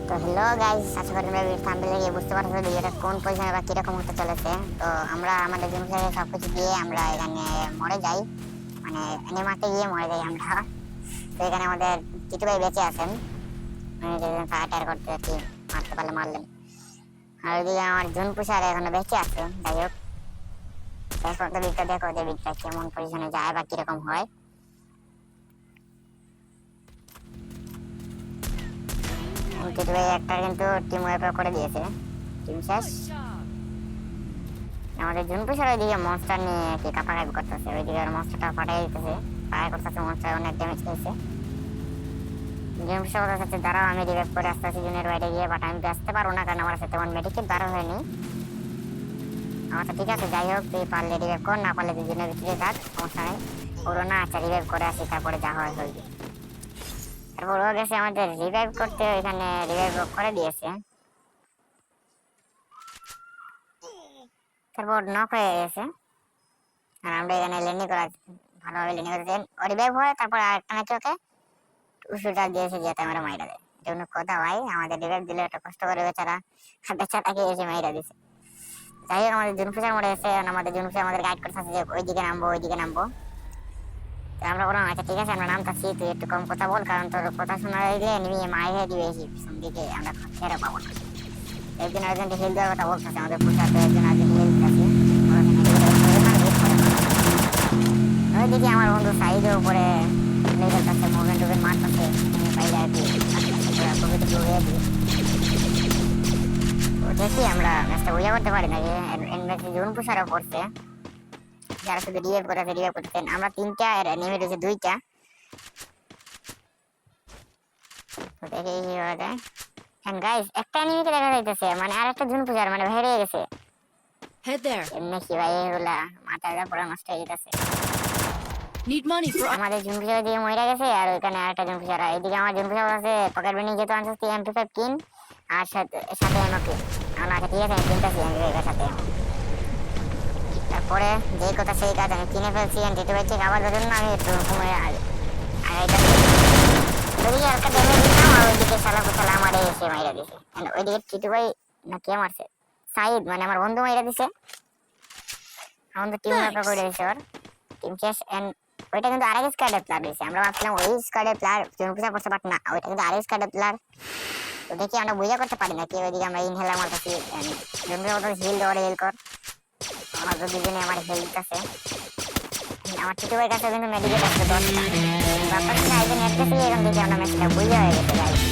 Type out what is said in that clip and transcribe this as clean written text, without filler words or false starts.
তো hello guys, আশা করি তোমরা থাম্বনেল দেখে বুঝতে পারছো ভিডিওটা কোন পজিশনে বা কিরকম হতে চলেছে। তো আমরা আমাদের জিনিস থেকে সবকিছু দিয়ে আমরা এখানে মরে যাই, মানে এনে মারতে গিয়ে মরে যাই আমরা। তো এখানে আমাদের টিটু ভাই বেঁচে আছেন, মানে যেদিন ফায়ার করতে যাচ্ছি মারতে পারলে মারলেন। আর ওইদিকে আমার জুন পুষার এখনো বেঁচে আছে। যাই হোক, এখন তো বিটটা দেখো যে বিটটা কেমন পজিশনে যায় বা কিরকম হয়। টিটু ভাই একটা কিন্তু টিম ওয়েপ করে দিয়েছে, টিম শেষ। আমাদের জুনপুষার ওইদিকে মনস্টার নিয়ে কি কাপাকাপি করতেছে, ওইদিকে মনস্টারটা ফাটাই দিতেছে, ফায়ার করতেছে, মনস্টার অনেক ড্যামেজ খেয়েছে। জুনপুষার কথা হচ্ছে দাঁড়াও, আমি রিভাইভ করে আসতে আছি জুনের বাইরে গিয়ে, বাট আমি আসতে পারবো না কারণ আমার সাথে তেমন মেডিকেট দ্বারা হয়নি। আমার তো ঠিক আছে, যাই হোক তুই পারলে রিভাইভ কর, না পারলে তুই জুনের ভিতরে থাক, সমস্যা নেই। ওরও না আচ্ছা রিভাইভ করে আসি, তারপরে যা হয় হইবে। তারপর ও গেছে আমাদের রিভাইভ করতে, ওইখানে রিভাইভ করে দিয়েছে। তারপর নক হয়ে গেছে, আর আমরা এখানে ল্যান্ডিং করা ভালোভাবে ল্যান্ডিং করতে রিভাইভ হয়। তারপর আরেকটা ম্যাচ ওকে উশুটা দিয়েছে যাতে আমরা মাইরা দেয়। এটা কোনো কথা ভাই, আমাদের রিভাইভ দিলে একটা কষ্ট করে বেচারা বেচাটাকে এসে মাইরা দিছে। যাই হোক, আমাদের জুনফুসার মরে এসে আমাদের জুনফুসার আমাদের গাইড করতেছে যে ওইদিকে নামবো ওইদিকে নামবো। তো আমরা বললাম আচ্ছা ঠিক আছে আমরা নামতাছি, তুই একটু কম কথা বল, কারণ তোর কথা শোনা গেলে নিয়ে মাইরে দিবে এসে পিছন দিকে, আমরা ছেড়ে পাবো না। একদিন আরেকজনকে হেল দেওয়ার কথা বলতেছে, আমাদের পুষাতে একজন আরেকজন হেল দিতেছে। ওইদিকে আমার বন্ধু সাইডের উপরে লেগে যাচ্ছে, মুভমেন্ট টুভমেন্ট মারতেছে, বাইরে আর কি দেখি আমরা ম্যাচটা বোঝা করতে পারি নাকি। ম্যাচে জুন পুষারও পড়ছে, যারা শুধু রিভাইভ করেছে রিভাইভ করতেছেন। আমরা তিনটা আর নেমে রয়েছে দুইটা। তো দেখি কি হওয়া যায়। এন্ড গাইস, একটা এনিমিকে দেখা যাইতেছে, মানে আরেকটা জুন পুষার মানে হেরে গেছে। Head there. এমনি কি ভাই এগুলা মাথাটা পুরো নষ্ট হয়ে গেছে। Need money for আমাদের জুনপুজার দিকে মরে গেছে, আর ওইখানে আরেকটা জুনপুজার। এদিকে আমার জুনপুজার আছে পকেট বেনি যেহেতু আনছে M25 কিন, আর সাথে এমও কিন। আমার আচ্ছা ঠিক আছে, আমি কিনতেছি M25 সাথে। তারপরে যেই কথা সেই কাজ, আমি কিনে ফেলছি টিটু ভাই ঠিক আবার জন্য আমি একটু ঘুমিয়ে আগাইটা ওইদিকে হালকা ড্যামেজ দিলাম, আর ওইদিকে শালা কুশালা আমারে এসে মাইরা দিছে। ওইদিকে টিটু ভাই না কে মারছে, সাইদ মানে আমার বন্ধু মাইরা দিছে। আমাদের টিম মেম্বার করে দিছে, ওর টিম শেষ। এন্ড ওইটা কিন্তু আরেক স্কোয়াডের প্লেয়ার দিয়েছে, আমরা ভাবছিলাম ওই স্কোয়াডের প্লেয়ার জনপুষা করছে, বাট না, ওইটা কিন্তু আরেক স্কোয়াডের প্লেয়ার। তো দেখি আমরা বুঝা করতে পারি না কি। ওইদিকে আমরা ইনহেলার মারতেছি, জনপুষা মতো হিল দেওয়ার হিল কর, আমার তো দুজনে আমার হেল দিতেছে। আমার ছোট ভাইয়ের কাছে কিন্তু মেডিকেট আছে 10টা। ব্যাপারটা আইজন এর কাছে, এখন দেখি আমরা ম্যাচটা বুঝা হয়ে গেছে গাইস।